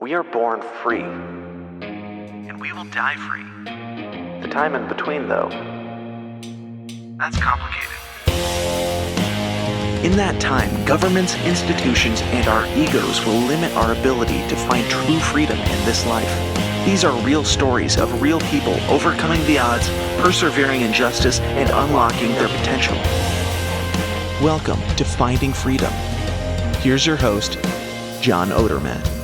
We are born free. And we will die free. The time in between, though, that's complicated. In that time, governments, institutions, and our egos will limit our ability to find true freedom in this life. These are real stories of real people overcoming the odds, persevering in justice, and unlocking their potential. Welcome to Finding Freedom. Here's your host, John Odermatt.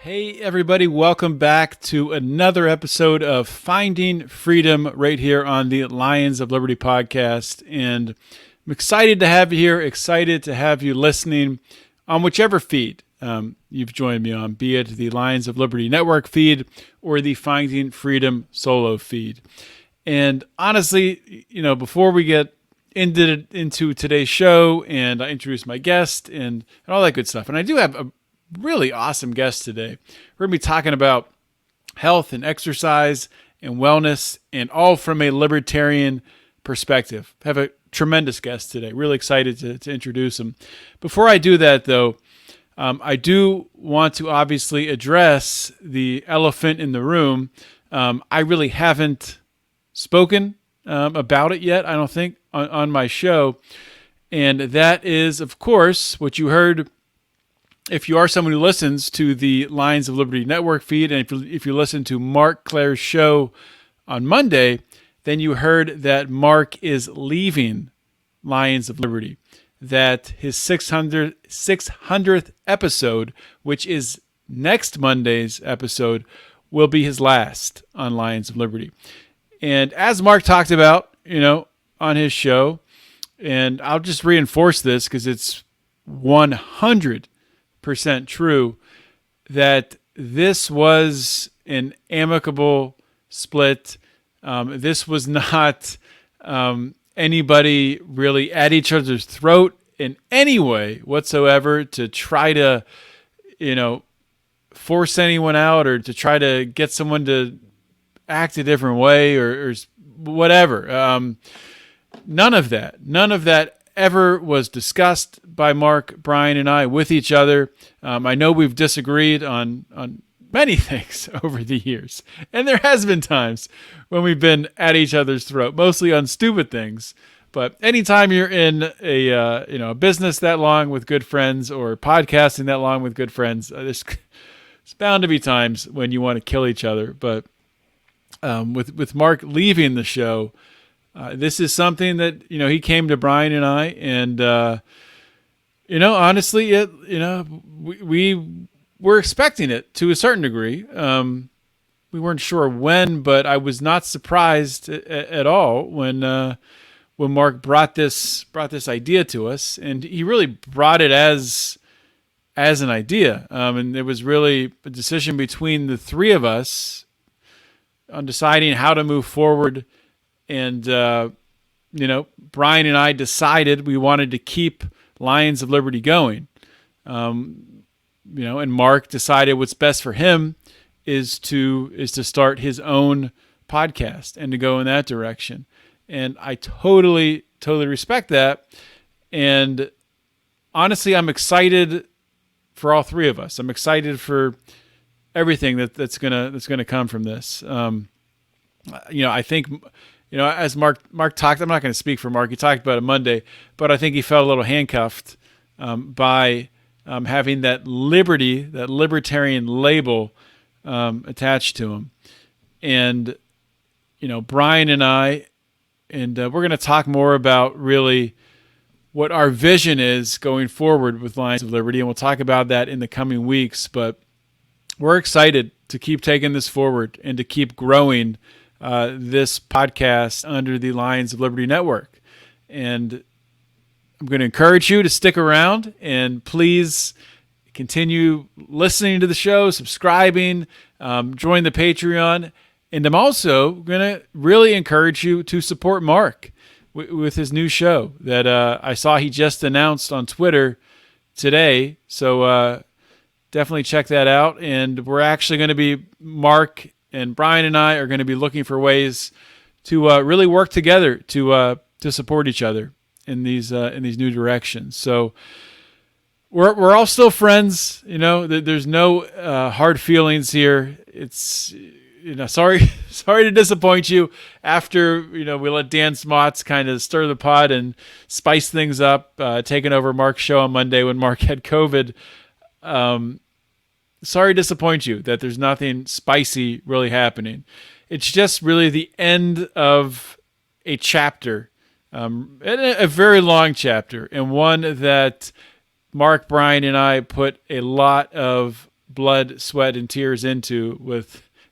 Hey everybody, welcome back to another episode of Finding Freedom right here on the Lions of Liberty podcast. And I'm excited to have you here, excited to have you listening on whichever feed you've joined me on, be it the Lions of Liberty Network feed or the Finding Freedom solo feed. And honestly, before we get into today's show and I introduce my guest and all that good stuff, and I do have a really awesome guest today. We're going to be talking about health and exercise and wellness, and all from a libertarian perspective. I have a tremendous guest today. Really excited to introduce him. Before I do that, though, I do want to obviously address the elephant in the room. I really haven't spoken about it yet, I don't think, on my show. And that is, of course, what you heard. If you are someone who listens to the Lions of Liberty Network feed, and if you listen to Mark Clare's show on Monday, then you heard that Mark is leaving Lions of Liberty, that his 600th episode, which is next Monday's episode, will be his last on Lions of Liberty. And as Mark talked about, on his show, and I'll just reinforce this because it's 100% true, that this was an amicable split. This was not anybody really at each other's throat in any way whatsoever to try to, force anyone out or to try to get someone to act a different way or whatever. None of that ever was discussed by Mark, Brian, and I with each other. I know we've disagreed on many things over the years, and there has been times when we've been at each other's throat, mostly on stupid things. But anytime you're in a business that long with good friends or podcasting that long with good friends, there's bound to be times when you want to kill each other. But with Mark leaving the show, this is something that, he came to Brian and I, and, honestly, we were expecting it to a certain degree. We weren't sure when, but I was not surprised at all when Mark brought this idea to us, and he really brought it as an idea. And it was really a decision between the three of us on deciding how to move forward. And, Brian and I decided we wanted to keep Lions of Liberty going. And Mark decided what's best for him is to start his own podcast and to go in that direction. And I totally respect that. And honestly, I'm excited for all three of us. I'm excited for everything that's gonna come from this. I think, as Mark talked, I'm not going to speak for Mark. He talked about it Monday, but I think he felt a little handcuffed by having that libertarian label attached to him. And, Brian and I, and we're going to talk more about really what our vision is going forward with Lions of Liberty, and we'll talk about that in the coming weeks. But we're excited to keep taking this forward and to keep growing this podcast under the Lions of Liberty Network. And I'm going to encourage you to stick around and please continue listening to the show, subscribing, join the Patreon. And I'm also going to really encourage you to support Mark with his new show that I saw he just announced on Twitter today. So definitely check that out. And we're actually going to be, Mark and Brian and I are going to be looking for ways to really work together to support each other in these new directions. So we're all still friends. There's no hard feelings here. It's sorry to disappoint you. After we let Dan Smots kind of stir the pot and spice things up, taking over Mark's show on Monday when Mark had COVID. Sorry to disappoint you that there's nothing spicy really happening. It's just really the end of a chapter, a very long chapter, and one that Mark, Brian, and I put a lot of blood, sweat, and tears into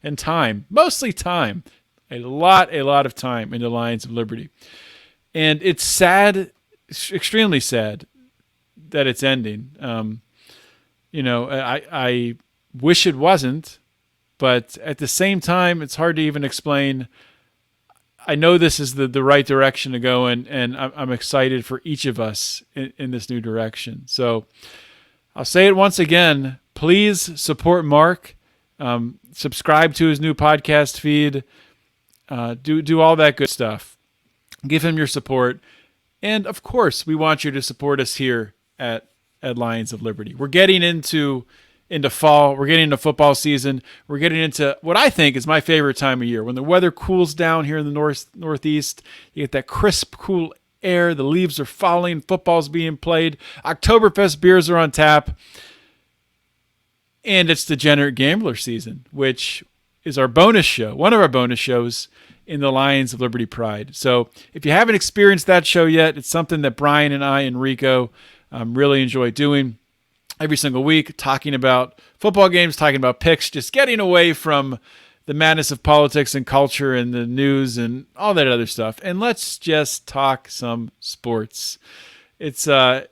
and time, mostly time, a lot of time into Lions of Liberty. And it's sad, extremely sad that it's ending. I wish it wasn't, but at the same time, it's hard to even explain. I know this is the right direction to go in, and I'm excited for each of us in this new direction. So I'll say it once again, please support Mark, subscribe to his new podcast feed, do all that good stuff. Give him your support. And of course, we want you to support us here at Lions of Liberty. We're getting into fall. We're getting into football season. We're getting into what I think is my favorite time of year, when the weather cools down here in the northeast. You get that crisp, cool air. The leaves are falling. Football's being played. Oktoberfest beers are on tap. And it's Degenerate Gambler season, which is our bonus show, one of our bonus shows in the Lions of Liberty Pride. So if you haven't experienced that show yet, it's something that Brian and I and Rico really enjoy doing every single week, talking about football games, talking about picks, just getting away from the madness of politics and culture and the news and all that other stuff. And let's just talk some sports. It's a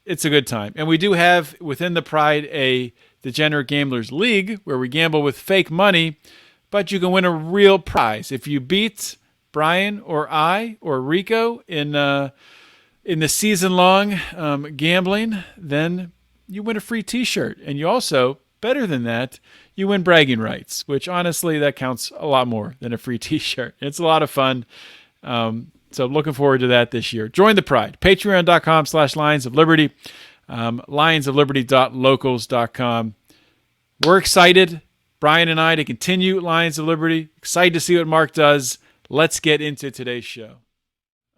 good time. And we do have within the Pride a Degenerate Gamblers League where we gamble with fake money, but you can win a real prize. If you beat Brian or I or Rico in the season-long gambling, then you win a free T-shirt. And you also, better than that, you win bragging rights, which honestly, that counts a lot more than a free T-shirt. It's a lot of fun. So looking forward to that this year. Join the Pride. Patreon.com/Lions of Liberty. lionsofliberty.locals.com. We're excited, Brian and I, to continue Lions of Liberty. Excited to see what Mark does. Let's get into today's show.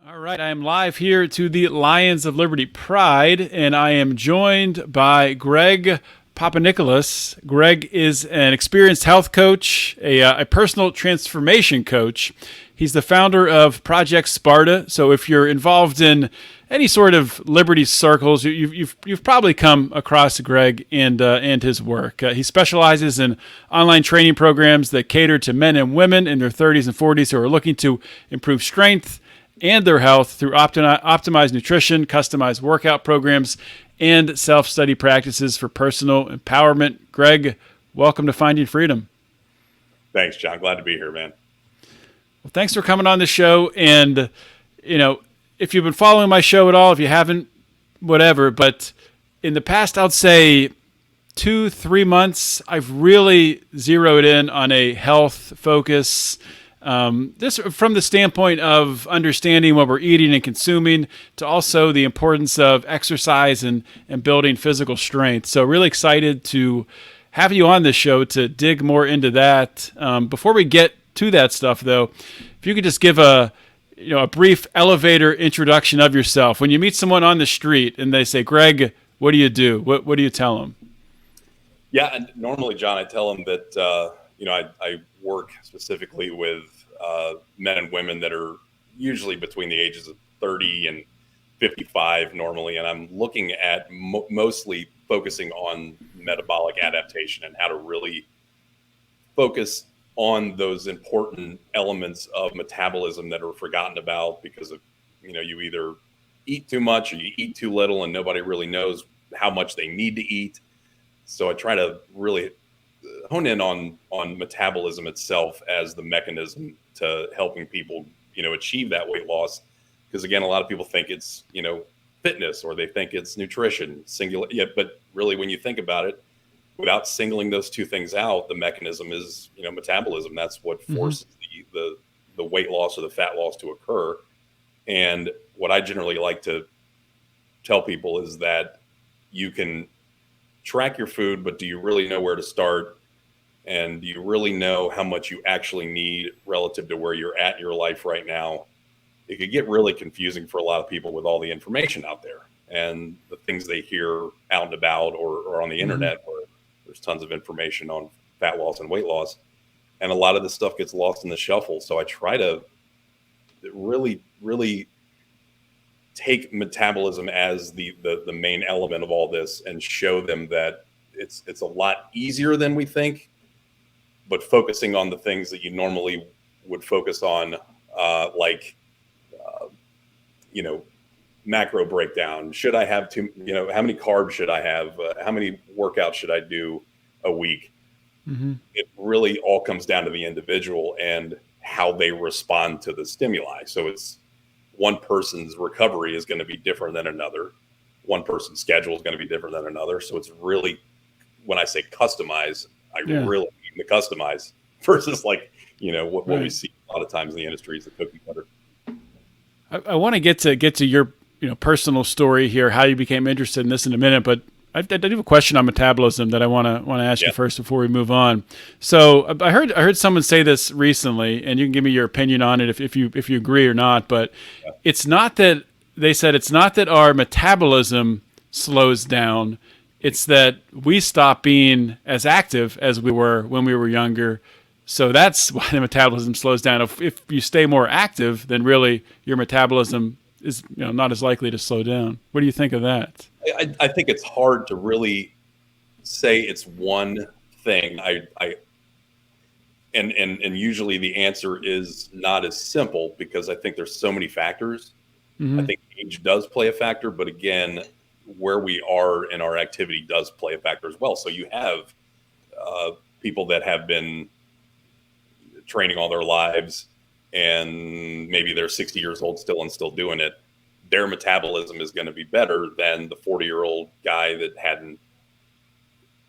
All right, I am live here to the Lions of Liberty Pride, and I am joined by Greg Papanicolas. Greg is an experienced health coach, a personal transformation coach. He's the founder of Project Sparta. So if you're involved in any sort of Liberty circles, you've probably come across Greg and his work. He specializes in online training programs that cater to men and women in their 30s and 40s who are looking to improve strength and their health through optimized nutrition, customized workout programs, and self-study practices for personal empowerment. Greg, welcome to Finding Freedom. Thanks, John. Glad to be here, man. Well, thanks for coming on the show. And, if you've been following my show at all, if you haven't, whatever. But in the past, I'd say 2-3 months, I've really zeroed in on a health focus. This from the standpoint of understanding what we're eating and consuming, to also the importance of exercise and building physical strength. So really excited to have you on this show to dig more into that. Before we get to that stuff, though, if you could just give a brief elevator introduction of yourself. When you meet someone on the street and they say, Greg, what do you do? What do you tell them? Yeah, and normally, John, I tell them that, I work specifically with men and women that are usually between the ages of 30 and 55 normally. And I'm looking at mostly focusing on metabolic adaptation and how to really focus on those important elements of metabolism that are forgotten about because of, you either eat too much or you eat too little and nobody really knows how much they need to eat. So I try to really hone in on metabolism itself as the mechanism to helping people, achieve that weight loss. Because again, a lot of people think it's, fitness, or they think it's nutrition, singular. Yeah, but really, when you think about it, without singling those two things out, the mechanism is, metabolism. That's what forces the weight loss or the fat loss to occur. And what I generally like to tell people is that you can track your food, but do you really know where to start? And do you really know how much you actually need relative to where you're at in your life right now? It could get really confusing for a lot of people with all the information out there and the things they hear out and about or on the internet, where there's tons of information on fat loss and weight loss. And a lot of this stuff gets lost in the shuffle. So I try to really, really take metabolism as the main element of all this and show them that it's a lot easier than we think, but focusing on the things that you normally would focus on, like, macro breakdown. Should I have how many carbs should I have? How many workouts should I do a week? It really all comes down to the individual and how they respond to the stimuli. So it's one person's recovery is going to be different than another. One person's schedule is going to be different than another. So it's really, when I say customize, I really mean the customize versus what we see a lot of times in the industry is the cookie cutter. I want to get to your personal story here, how you became interested in this in a minute, but I do have a question on metabolism that I want to ask you first before we move on. So I heard someone say this recently, and you can give me your opinion on it if you agree or not. But it's not that they said it's not that our metabolism slows down; it's that we stop being as active as we were when we were younger. So that's why the metabolism slows down. If you stay more active, then really your metabolism is not as likely to slow down. What do you think of that? I think it's hard to really say it's one thing. And usually the answer is not as simple because I think there's so many factors. I think age does play a factor, but again, where we are in our activity does play a factor as well. So you have people that have been training all their lives and maybe they're 60 years old still and still doing it. Their metabolism is going to be better than the 40-year-old guy that hadn't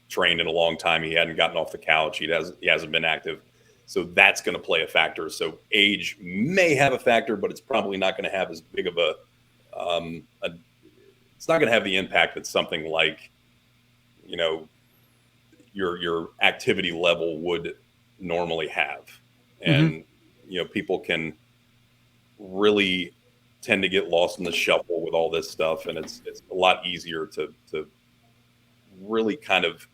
trained in a long time. He hadn't gotten off the couch. He hasn't been active. So that's going to play a factor. So age may have a factor, but it's probably not going to have as big of it's not going to have the impact that something like, your activity level would normally have. And, people can really tend to get lost in the shuffle with all this stuff. And it's a lot easier to really kind of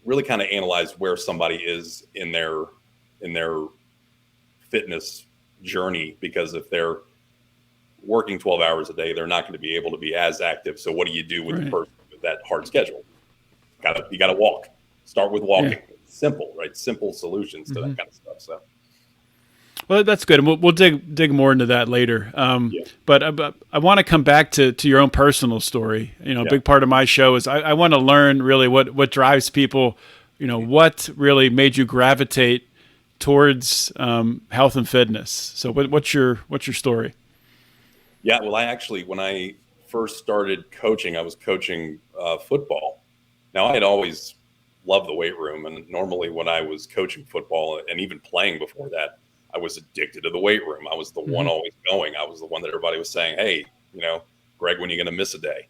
analyze where somebody is in their fitness journey, because if they're working 12 hours a day, they're not going to be able to be as active. So what do you do with the person with that hard schedule? You got to walk. Start with walking. Simple, right? Simple solutions to that kind of stuff. So, well, that's good, and we'll dig more into that later. But I want to come back to your own personal story. A big part of my show is I want to learn really what drives people. What really made you gravitate towards health and fitness. So, what's your story? Yeah, well, when I first started coaching, I was coaching football. Now, I had always loved the weight room. And normally when I was coaching football and even playing before that, I was addicted to the weight room. I was the one always going. I was the one that everybody was saying, hey, Greg, when are you going to miss a day?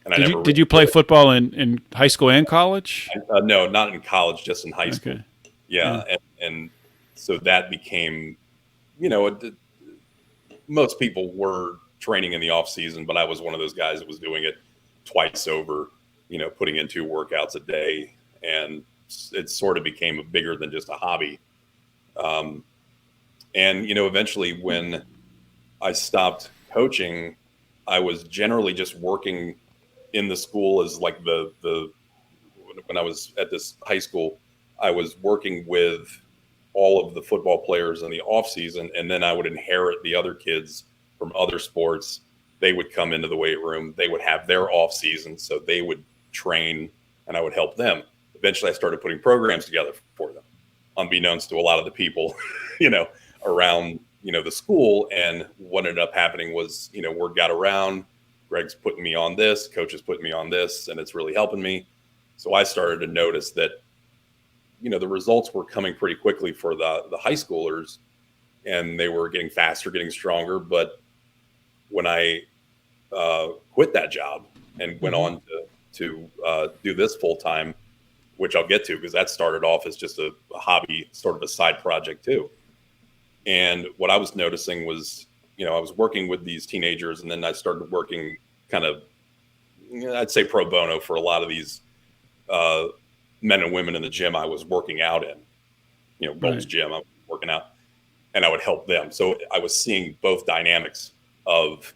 And did you play football in high school and college? No, not in college, just in high school. Yeah. And so that became, most people were training in the off season, but I was one of those guys that was doing it twice over, putting in 2 workouts a day. And it sort of became bigger than just a hobby. And eventually when I stopped coaching, I was generally just working in the school as like when I was at this high school, I was working with all of the football players in the off season. And then I would inherit the other kids from other sports. They would come into the weight room. They would have their off season. So they would train and I would help them. Eventually I started putting programs together for them, unbeknownst to a lot of the people, around, the school. And what ended up happening was, word got around, Greg's putting me on this, coach is putting me on this, and it's really helping me. So I started to notice that, the results were coming pretty quickly for the high schoolers, and they were getting faster, getting stronger. But when I quit that job, and went on to do this full time, which I'll get to because that started off as just a hobby, sort of a side project too. And what I was noticing was, I was working with these teenagers, and then I started working kind of, I'd say pro bono for a lot of these men and women in the gym I was working out in, Gold's Gym, I was working out, and I would help them. So I was seeing both dynamics of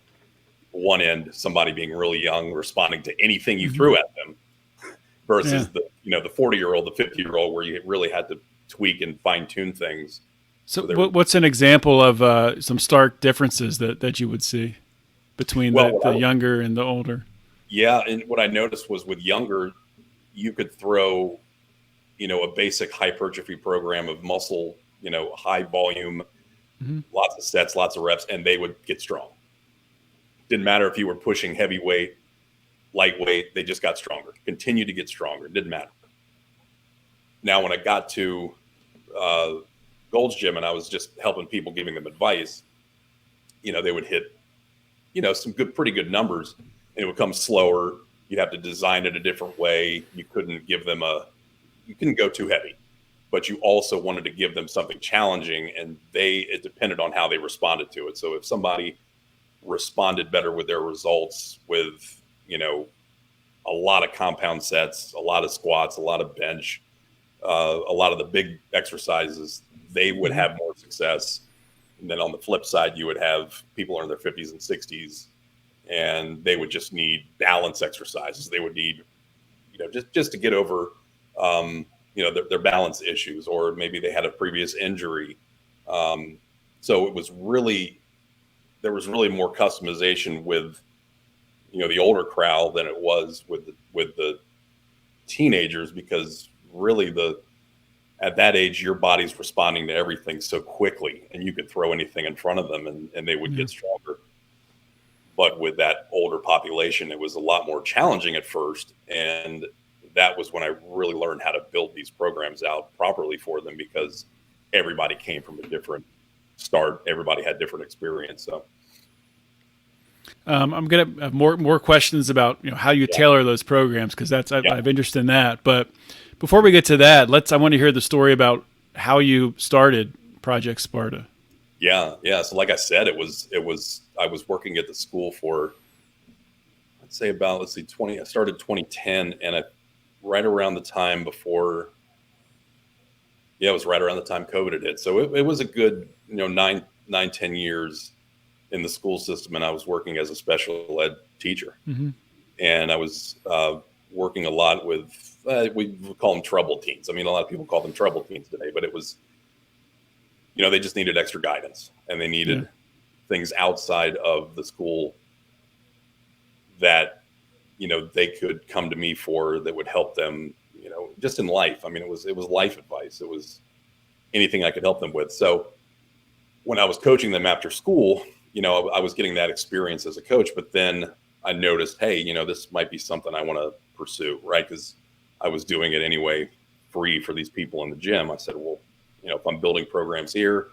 one end, somebody being really young, responding to anything you threw at them, versus the 40-year-old, the 50-year-old, where you really had to tweak and fine tune things. So what's an example of some stark differences that you would see between the younger and the older? Yeah. And what I noticed was with younger, you could throw, a basic hypertrophy program of muscle, high volume, lots of sets, lots of reps, and they would get strong. Didn't matter if you were pushing heavyweight, lightweight, they just got stronger, continued to get stronger. It didn't matter. Now, when I got to Gold's Gym and I was just helping people, giving them advice, they would hit, some pretty good numbers, and it would come slower. You'd have to design it a different way. You couldn't give them you couldn't go too heavy, but you also wanted to give them something challenging, and it depended on how they responded to it. So if somebody responded better with their results with, a lot of compound sets, a lot of squats, a lot of bench, a lot of the big exercises, they would have more success. And then on the flip side, you would have people in their 50s and 60s, and they would just need balance exercises. They would need, just to get over, their balance issues, or maybe they had a previous injury. So there was really more customization with, the older crowd than it was with the teenagers, because really at that age, your body's responding to everything so quickly, and you could throw anything in front of them and they would get stronger. But with that older population, it was a lot more challenging at first. And that was when I really learned how to build these programs out properly for them, because everybody came from a different start. Everybody had different experience. So I'm going to have more questions about how you tailor those programs, because I have interest in that. But before we get to that, I want to hear the story about how you started Project Sparta. Yeah. So like I said, I was working at the school for, I'd say about, I started 2010, and right around the time before, it was right around the time COVID had hit. So it was a good, 9-10 years in the school system, and I was working as a special ed teacher. And I was working a lot with, we call them trouble teens. I mean, a lot of people call them trouble teens today, but it was, they just needed extra guidance, and they needed things outside of the school that, they could come to me for, that would help them, just in life. I mean, it was life advice. It was anything I could help them with. So when I was coaching them after school, I was getting that experience as a coach, but then I noticed, hey, this might be something I want to pursue, right? Because I was doing it anyway, free for these people in the gym. I said, well, if I'm building programs here,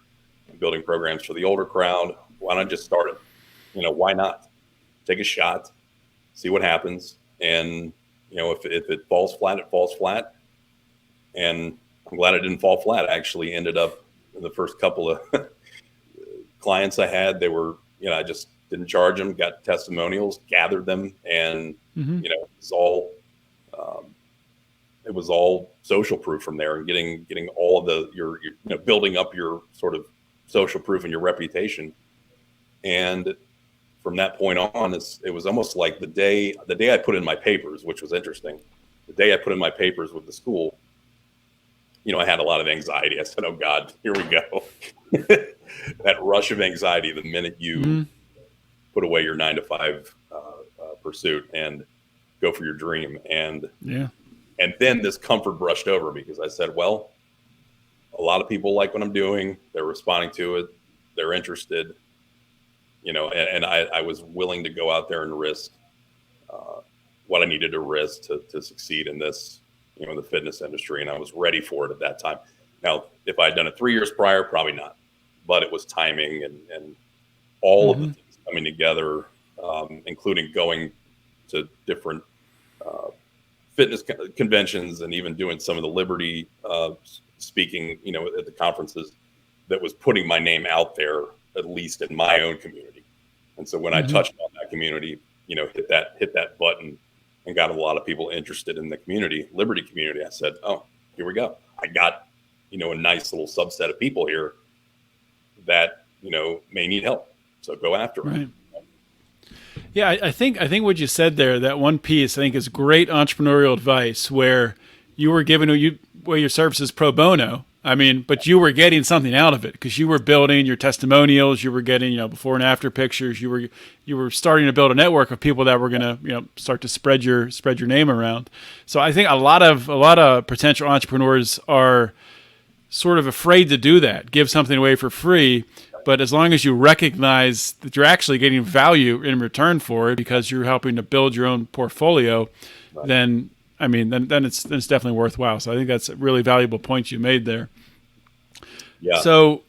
I'm building programs for the older crowd, why not just start it? Why not take a shot, see what happens? And, if it falls flat, it falls flat. And I'm glad it didn't fall flat. I actually ended up in the first couple of clients I had, they were, I just didn't charge them, got testimonials, gathered them, and, it was all social proof from there, and getting all of your building up your sort of social proof and your reputation. And from that point on, it was almost like the day I put in my papers, which was interesting. The day I put in my papers with the school, I had a lot of anxiety. I said, oh God, here we go. That rush of anxiety the minute you put away your 9-to-5 pursuit and go for your dream. And then this comfort brushed over, because I said, well, a lot of people like what I'm doing. They're responding to it. They're interested, and I was willing to go out there and risk what I needed to risk to succeed in this, in the fitness industry. And I was ready for it at that time. Now, if I had done it 3 years prior, probably not, but it was timing and all of the things coming together, including going to different fitness conventions and even doing some of the Liberty speaking, at the conferences, that was putting my name out there, at least in my own community. And so when I touched on that community, hit that button and got a lot of people interested in the community, Liberty community, I said, oh, here we go. I got, a nice little subset of people here that, may need help. So go after it. Right. Yeah, I think what you said there, that one piece, I think is great entrepreneurial advice, where you were giving your services pro bono. I mean, but you were getting something out of it because you were building your testimonials, you were getting, before and after pictures, you were starting to build a network of people that were going to, start to spread your name around. So I think a lot of potential entrepreneurs are sort of afraid to do that, give something away for free. But as long as you recognize that you're actually getting value in return for it because you're helping to build your own portfolio, then it's definitely worthwhile. So I think that's a really valuable point you made there. Yeah. So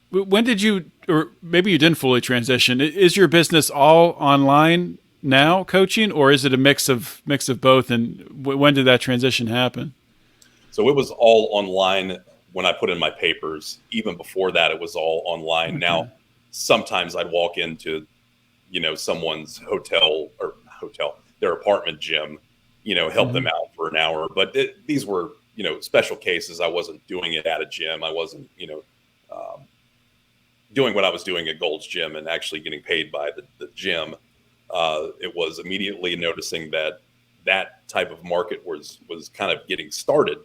when did you, or maybe you didn't fully transition, is your business all online now, coaching, or is it a mix of both? And when did that transition happen? So it was all online when I put in my papers. Even before that, it was all online. Okay. Now, sometimes I'd walk into, someone's their apartment gym, help them out for an hour. But these were, special cases. I wasn't doing it at a gym. I wasn't, doing what I was doing at Gold's Gym and actually getting paid by the gym. It was immediately noticing that type of market was kind of getting started,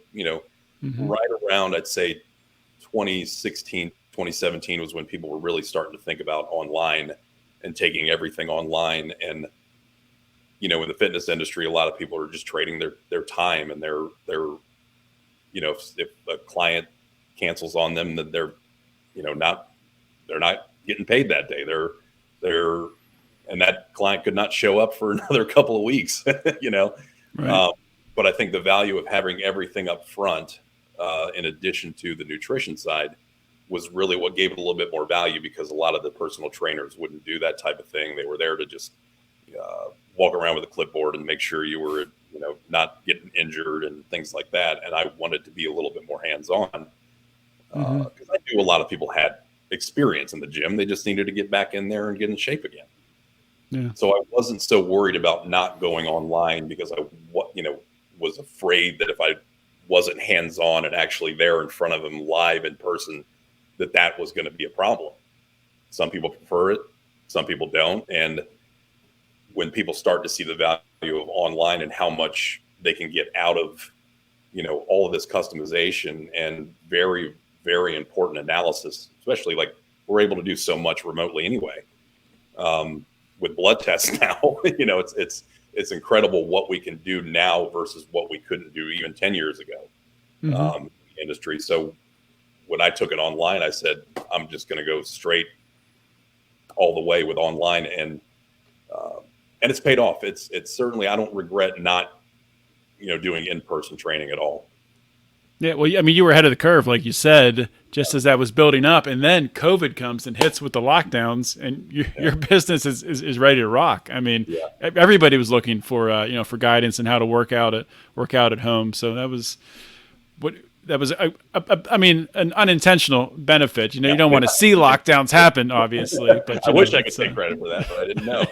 right around, I'd say 2016, 2017 was when people were really starting to think about online and taking everything online. And, in the fitness industry, a lot of people are just trading their time and their if a client cancels on them, then they're not getting paid that day. And that client could not show up for another couple of weeks, Right. But I think the value of having everything up front, in addition to the nutrition side, was really what gave it a little bit more value, because a lot of the personal trainers wouldn't do that type of thing. They were there to just walk around with a clipboard and make sure you were, not getting injured and things like that. And I wanted to be a little bit more hands-on, because I knew a lot of people had experience in the gym. They just needed to get back in there and get in shape again. Yeah. So I wasn't so worried about not going online, because I was afraid that if I wasn't hands-on and actually there in front of them live in person, that was going to be a problem. Some people prefer it, some people don't. And when people start to see the value of online and how much they can get out of, all of this customization and very, very important analysis, especially like we're able to do so much remotely anyway. With blood tests now, it's incredible what we can do now versus what we couldn't do even 10 years ago in the industry. So when I took it online, I said, I'm just going to go straight all the way with online, and it's paid off. It's certainly, I don't regret not, doing in-person training at all. Yeah, well, I mean, you were ahead of the curve, like you said, just as that was building up, and then COVID comes and hits with the lockdowns, and your business is ready to rock. I mean, everybody was looking for for guidance and how to work out at home. So that was an unintentional benefit. You don't want to see lockdowns happen, obviously. But I wish I could take credit for that, but I didn't know.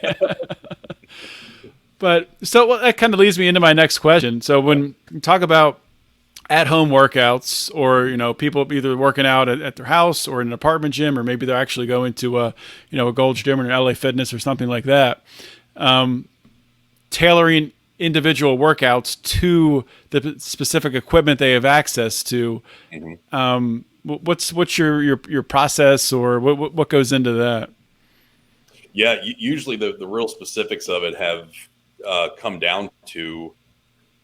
But so that kind of leads me into my next question. So when you talk about at-home workouts, or people either working out at their house or in an apartment gym, or maybe they're actually going to a Gold's Gym or an LA Fitness or something like that, tailoring individual workouts to the specific equipment they have access to. What's your process, or what goes into that? Yeah, usually the real specifics of it have come down to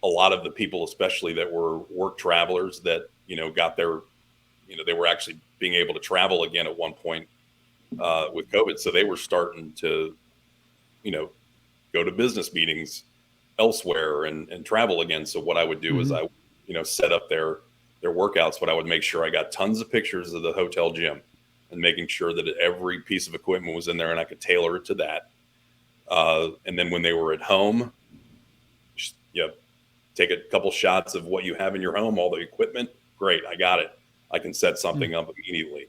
a lot of the people, especially that were work travelers that, got their, they were actually being able to travel again at one point with COVID. So they were starting to, go to business meetings elsewhere and travel again. So what I would do is I, set up their workouts, but I would make sure I got tons of pictures of the hotel gym and making sure that every piece of equipment was in there and I could tailor it to that. And then when they were at home, you take a couple shots of what you have in your home, all the equipment. Great, I got it. I can set something up immediately.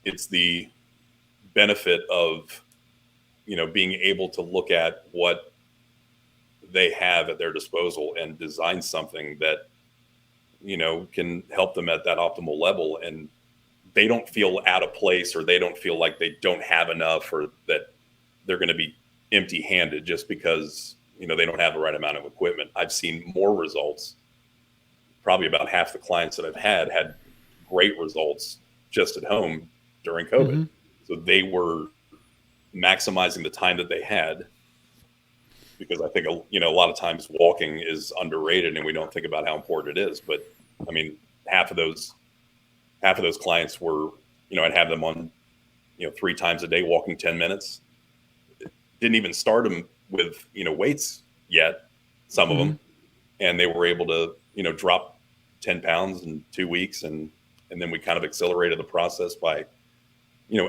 It's the benefit of, being able to look at what they have at their disposal and design something that, can help them at that optimal level. And they don't feel out of place, or they don't feel like they don't have enough, or that they're going to be empty handed just because, they don't have the right amount of equipment. I've seen more results. Probably about half the clients that I've had great results just at home during COVID. Mm-hmm. So they were maximizing the time that they had, because I think, a lot of times walking is underrated and we don't think about how important it is. But I mean, half of those clients were, I'd have them on, 3 times a day walking 10 minutes. Didn't even start them with, weights yet, some of them. And they were able to, drop 10 pounds in 2 weeks. And then we kind of accelerated the process by,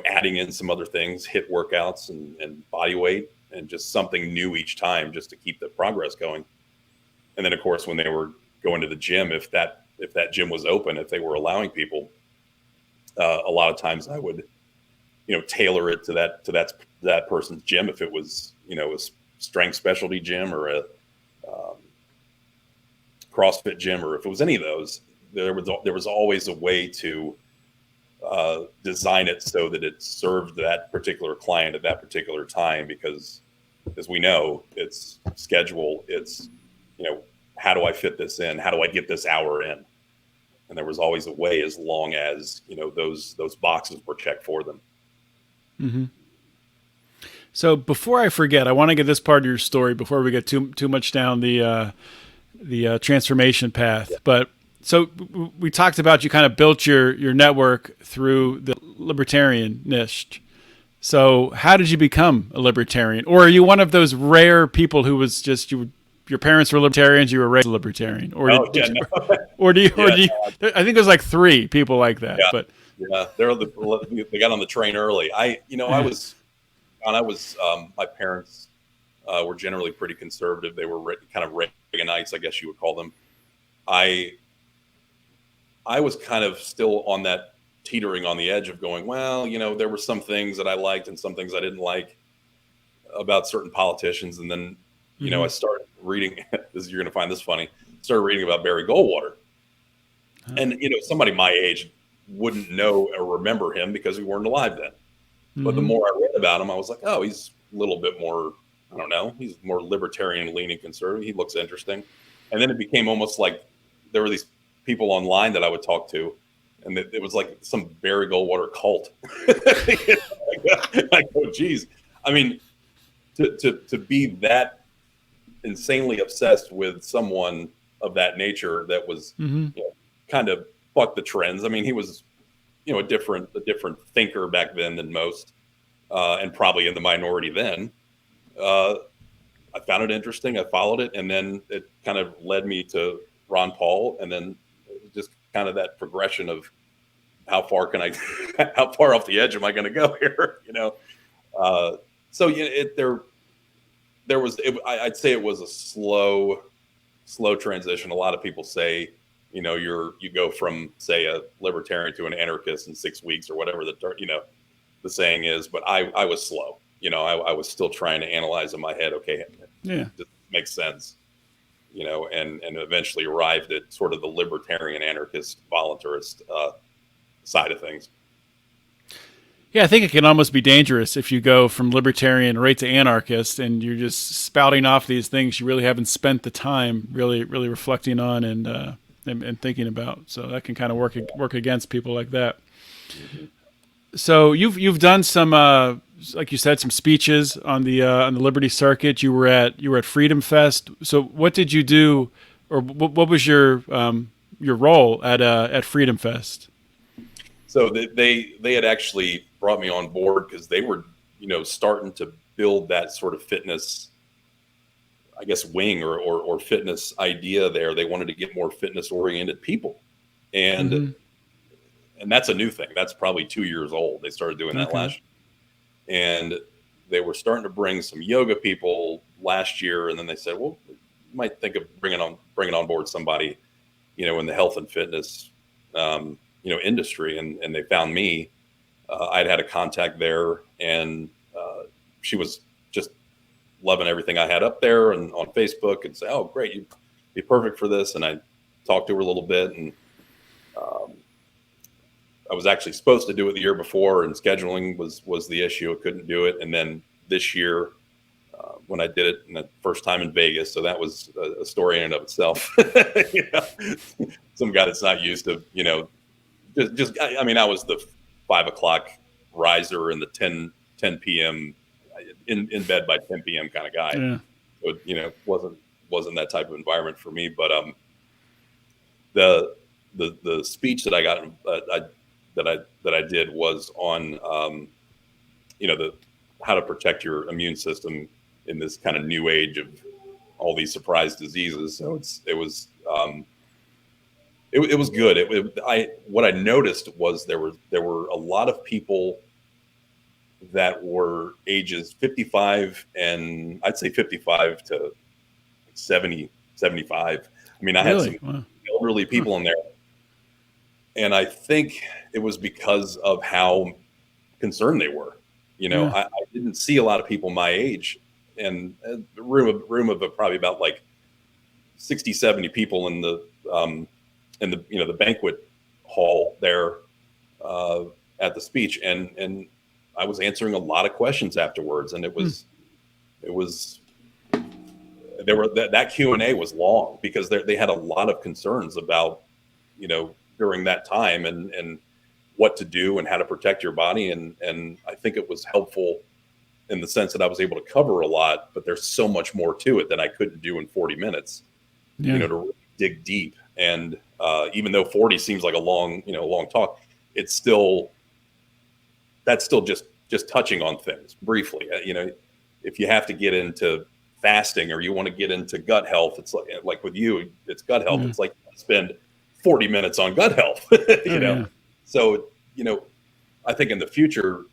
adding in some other things, HIIT workouts and body weight, and just something new each time, just to keep the progress going. And then of course, when they were going to the gym, if that gym was open, if they were allowing people, a lot of times I would, tailor it to that person's gym. If it was, a strength specialty gym, or a CrossFit gym, or if it was any of those, there was always a way to design it so that it served that particular client at that particular time. Because as we know, it's schedule, it's, how do I fit this in? How do I get this hour in? And there was always a way, as long as, those boxes were checked for them. Mm-hmm. So before I forget, I want to get this part of your story before we get too much down the transformation path. Yeah. But so we talked about, you kind of built your network through the libertarian niche. So how did you become a libertarian? Or are you one of those rare people who was just, your parents were libertarians, you were raised a libertarian? Or do you, I think there's like 3 people like that. Yeah. But yeah, they got on the train early. My parents were generally pretty conservative. They were kind of Reaganites, I guess you would call them. I was kind of still on that, teetering on the edge of going, well, there were some things that I liked and some things I didn't like about certain politicians. And then, I started reading, you're going to find this funny, started reading about Barry Goldwater. And, somebody my age wouldn't know or remember him because we weren't alive then. But the more I read about him, I was like, oh, he's a little bit more, I don't know, he's more libertarian leaning conservative. He looks interesting. And then it became almost like there were these people online that I would talk to, and it was like some Barry Goldwater cult. I go, geez. I mean, to be that insanely obsessed with someone of that nature that was kind of bucked the trends. I mean, he was, a different thinker back then than most, and probably in the minority then. I found it interesting. I followed it, and then it kind of led me to Ron Paul, and then just kind of that progression of how far off the edge am I going to go here? I'd say it was a slow transition. A lot of people say, you go from, say, a libertarian to an anarchist in 6 weeks, or whatever the saying is. But I was slow. I was still trying to analyze in my head. Okay, this makes sense. And eventually arrived at sort of the libertarian, anarchist, voluntarist side of things. Yeah, I think it can almost be dangerous if you go from libertarian right to anarchist, and you're just spouting off these things you really haven't spent the time really reflecting on and thinking about. So that can kind of work against people like that. Mm-hmm. So you've done some, like you said, some speeches on the Liberty Circuit. You were at Freedom Fest. So what did you do, or what was your role at Freedom Fest? So they had actually brought me on board because they were, starting to build that sort of fitness, I guess, wing or fitness idea there. They wanted to get more fitness oriented people. And that's a new thing. That's probably 2 years old. They started doing that last year. And they were starting to bring some yoga people last year, and then they said, well, you might think of bringing on board somebody, in the health and fitness, industry. And they found me. I'd had a contact there, and she was just loving everything I had up there and on Facebook, and say, oh, great, you'd be perfect for this. And I talked to her a little bit, and I was actually supposed to do it the year before, and scheduling was the issue. I couldn't do it. And then this year, when I did it the first time in Vegas, so that was a story in and of itself. Some guy that's not used to, I was the 5 o'clock riser and the 10 p.m. in bed by 10 p.m. kind of guy. Yeah. So, wasn't that type of environment for me. But the speech that I got that I did was on the how to protect your immune system in this kind of new age of all these surprise diseases. So it was good. What I noticed was there were a lot of people that were ages 55 and I'd say 55 to 70, 75. I mean, I had some elderly people in there. And I think it was because of how concerned they were. I didn't see a lot of people my age, and a room of probably about like 60, 70 people in the the banquet hall there at the speech, and I was answering a lot of questions afterwards, and that Q&A was long because they had a lot of concerns about during that time and what to do and how to protect your body. And I think it was helpful in the sense that I was able to cover a lot, but there's so much more to it that I couldn't do in 40 minutes, to really dig deep. And even though 40 seems like a long talk, that's still just touching on things briefly. If you have to get into fasting or you want to get into gut health, it's like with you, it's gut health. It's like spend 40 minutes on gut health, know? So, I think in the future,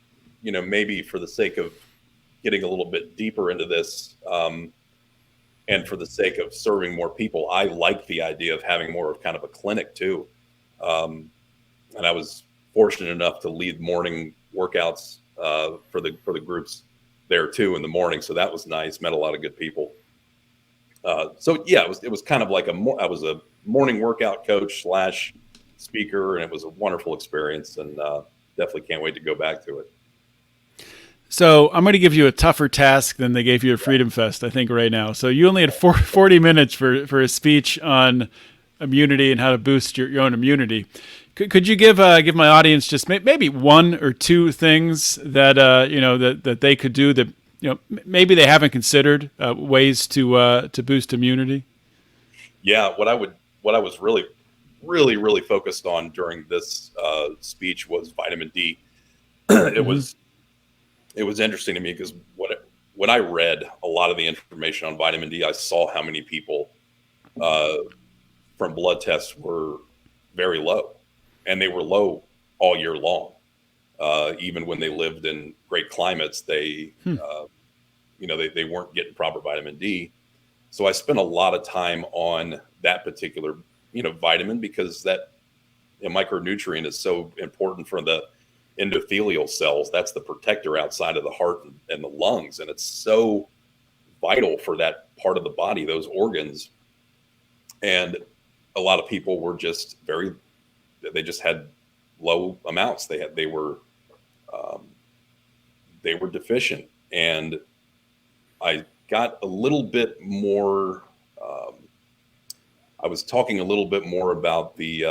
maybe for the sake of getting a little bit deeper into this, and for the sake of serving more people, I like the idea of having more of kind of a clinic too. And I was fortunate enough to lead morning workouts for the groups there too in the morning. So that was nice. Met a lot of good people. It was kind of like I was a morning workout coach / speaker, and it was a wonderful experience, and definitely can't wait to go back to it. So I'm going to give you a tougher task than they gave you at Freedom Fest, I think, right now. So you only had 40 minutes for a speech on immunity and how to boost your own immunity. Could you give my audience just maybe one or two things that that they could do that maybe they haven't considered ways to boost immunity? Yeah, what I was really focused on during this speech was vitamin D. It was interesting to me because when I read a lot of the information on vitamin D, I saw how many people from blood tests were very low, and they were low all year long. Even when they lived in great climates, they weren't getting proper vitamin D. So I spent a lot of time on that particular, vitamin, because that micronutrient is so important for the endothelial cells. That's the protector outside of the heart and the lungs. And it's so vital for that part of the body, those organs. And a lot of people were just they just had low amounts. They were deficient. And I got a little bit more, I was talking a little bit more about the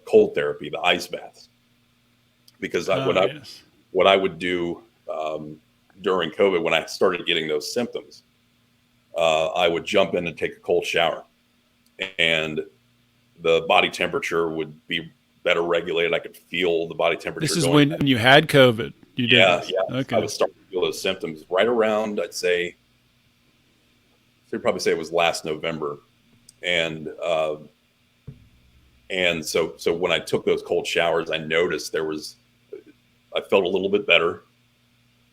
cold therapy, the ice baths, because what I would do during COVID, when I started getting those symptoms, I would jump in and take a cold shower, and the body temperature would be better regulated. I could feel the body temperature. This is when you had COVID. You did. Yeah. Okay. I was starting to feel those symptoms right around, I'd say it was last November. And so when I took those cold showers, I noticed I felt a little bit better.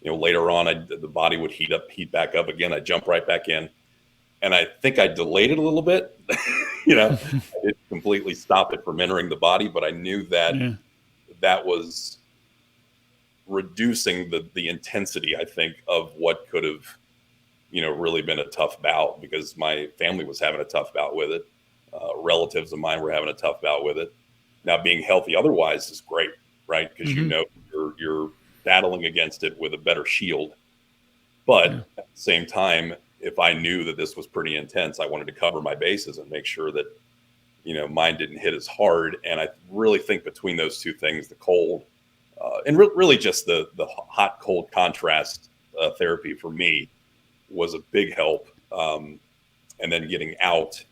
later on, the body would heat back up again. I'd jump right back in. And I think I delayed it a little bit. I didn't completely stop it from entering the body, but I knew that that was reducing the intensity, I think, of what could have, really been a tough bout, because my family was having a tough bout with it. Relatives of mine were having a tough bout with it. Now, being healthy otherwise is great, right? Because you're battling against it with a better shield. But at the same time, if I knew that this was pretty intense, I wanted to cover my bases and make sure that, mine didn't hit as hard. And I really think between those two things, the cold and really just the hot cold contrast therapy for me was a big help. And then getting out,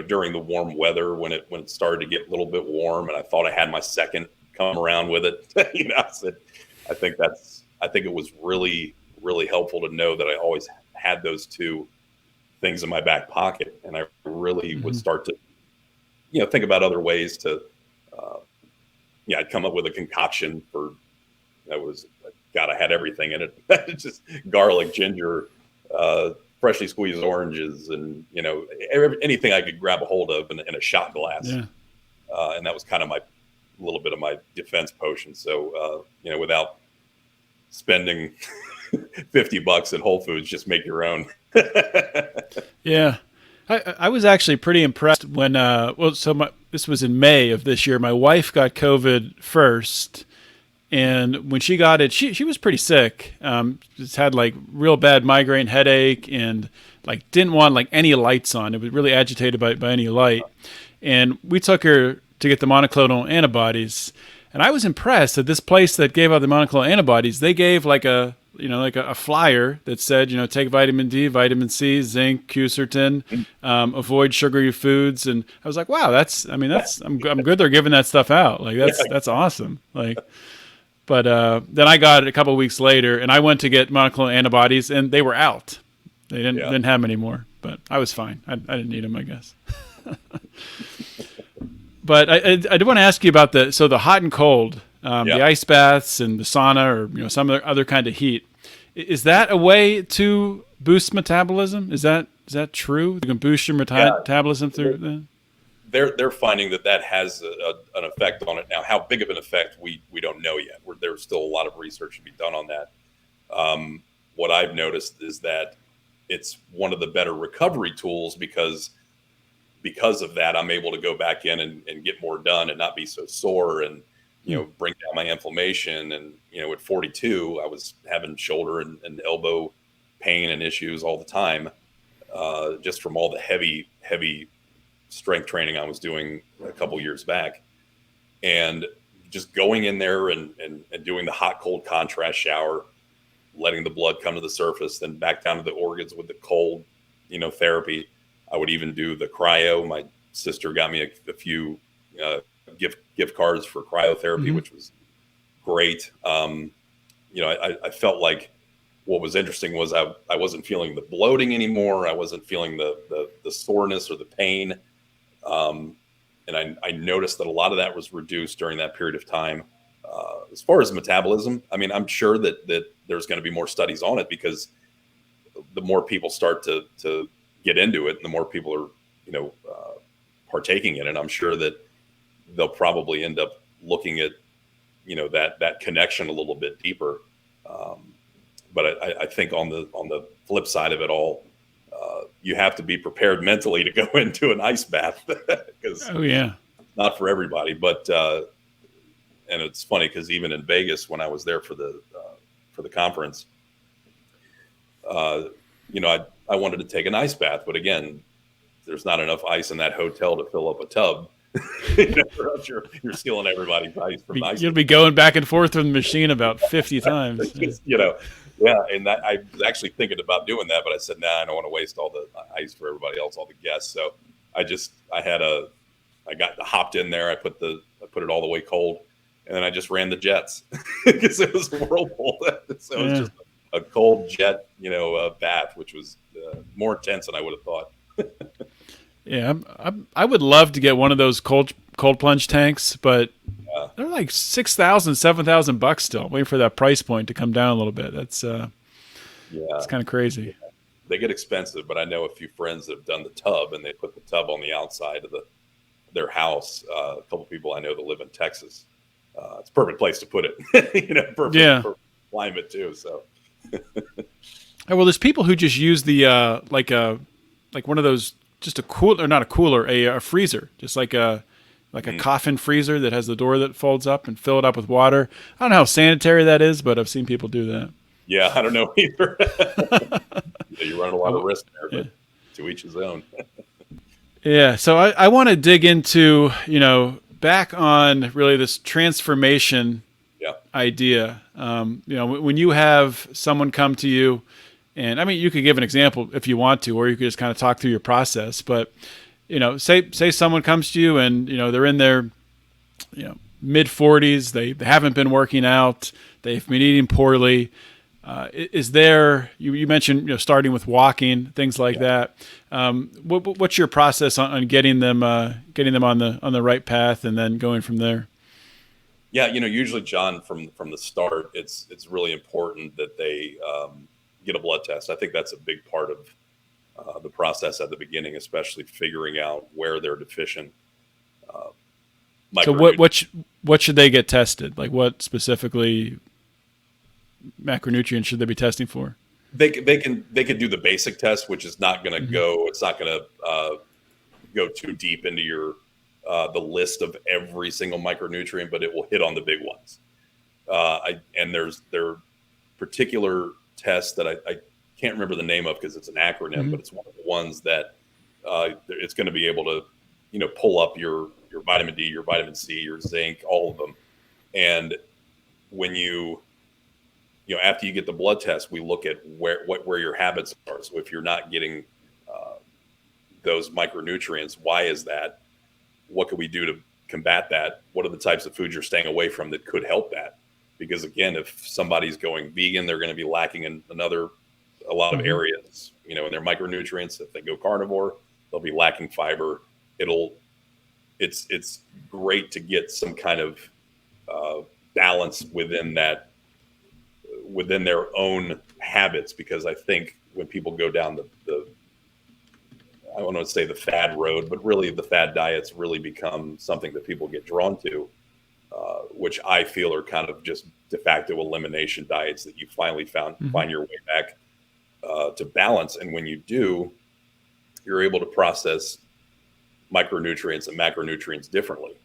during the warm weather when it started to get a little bit warm, and I thought I had my second come around with it. I think it was really, really helpful to know that I always had those two things in my back pocket, and I really would start to, think about other ways to, I'd come up with a concoction I had everything in it, just garlic, ginger, freshly squeezed oranges, and anything I could grab a hold of in a shot glass, and that was kind of a little bit of my defense potion. So without spending $50 at Whole Foods, just make your own. Yeah. I was actually pretty impressed when, this was in May of this year. My wife got COVID first, and when she got it, she was pretty sick. Just had real bad migraine headache, and didn't want any lights on. It was really agitated by any light. And we took her to get the monoclonal antibodies. And I was impressed that this place that gave out the monoclonal antibodies, they gave a flyer that said, take vitamin D, vitamin C, zinc, quercetin, avoid sugary foods. And I was like, wow, I'm good they're giving that stuff out. That's awesome. But then I got it a couple of weeks later, and I went to get monoclonal antibodies, and they were out. They didn't have them anymore, but I was fine. I didn't need them, I guess. But I did want to ask you about the hot and cold, the ice baths and the sauna, or some other kind of heat. Is that a way to boost metabolism? Is that true? You can boost your metabolism through that? They're finding that has an effect on it. Now, how big of an effect we don't know yet. There's still a lot of research to be done on that. What I've noticed is that it's one of the better recovery tools because of that, I'm able to go back in and get more done and not be so sore and, bring down my inflammation. And, at 42, I was having shoulder and elbow pain and issues all the time, just from all the heavy strength training I was doing a couple years back. And just going in there and doing the hot, cold contrast shower, letting the blood come to the surface, then back down to the organs with the cold, therapy. I would even do the cryo. My sister got me a few gift cards for cryotherapy, which was great. I felt like what was interesting was I wasn't feeling the bloating anymore. I wasn't feeling the soreness or the pain. And I noticed that a lot of that was reduced during that period of time. As far as metabolism, I'm sure that there's going to be more studies on it, because the more people start to get into it and the more people are, partaking in it, I'm sure that they'll probably end up looking at, that connection a little bit deeper. But I think on the flip side of it all, you have to be prepared mentally to go into an ice bath, because not for everybody. But and it's funny because even in Vegas, when I was there for the conference, I wanted to take an ice bath, but again, there's not enough ice in that hotel to fill up a tub. You're stealing everybody's ice from ice. You'll be going back and forth from the machine about 50 times. And that, I was actually thinking about doing that, but I said, I don't want to waste all the ice for everybody else, all the guests. So I hopped in there. I put it all the way cold, and then I just ran the jets because it was Whirlpool. So it was just a cold jet, bath, which was more intense than I would have thought. Yeah, I would love to get one of those cold plunge tanks, but they're like $6,000, $7,000 still. I'm waiting for that price point to come down a little bit. That's it's kind of crazy. They get expensive, but I know a few friends that have done the tub, and they put the tub on the outside of their house. A couple people I know that live in Texas. It's a perfect place to put it. Perfect climate too. So, well, there's people who just use the like one of those, just a cooler, not a cooler, a freezer, just like a coffin freezer that has the door that folds up, and fill it up with water. I don't know how sanitary that is, but I've seen people do that. Yeah, I don't know either. You run a lot of risk there, but to each his own. Yeah, so I want to dig into, back on really this transformation idea. When you have someone come to you, and I mean, you could give an example if you want to, or you could just kind of talk through your process. But, say someone comes to you and, they're in their, mid 40s, they haven't been working out, they've been eating poorly. Is there, you mentioned, starting with walking, things like that. What's your process on getting them on the right path, and then going from there? Yeah, usually, John, from the start, it's really important that they get a blood test. I think that's a big part of the process at the beginning, especially figuring out where they're deficient. So what should they get tested? Like, what specifically macronutrients should they be testing for? They can do the basic test, which is not going to go. It's not going to go too deep into your the list of every single micronutrient, but it will hit on the big ones. And there are particular tests that I can't remember the name of because it's an acronym, but it's one of the ones that it's going to be able to pull up your vitamin D, your vitamin C, your zinc, all of them. And when after you get the blood test, we look at where your habits are. So if you're not getting those micronutrients, why is that? What can we do to combat that? What are the types of foods you're staying away from that could help that? Because again, if somebody's going vegan, they're going to be lacking in a lot of areas, in their micronutrients. If they go carnivore, they'll be lacking fiber. It's great to get some kind of balance within their own habits, because I think when people go down the I don't want to say the fad road, but really the fad diets really become something that people get drawn to, which I feel are kind of just de facto elimination diets that you finally find your way back to balance. And when you do, you're able to process micronutrients and macronutrients differently.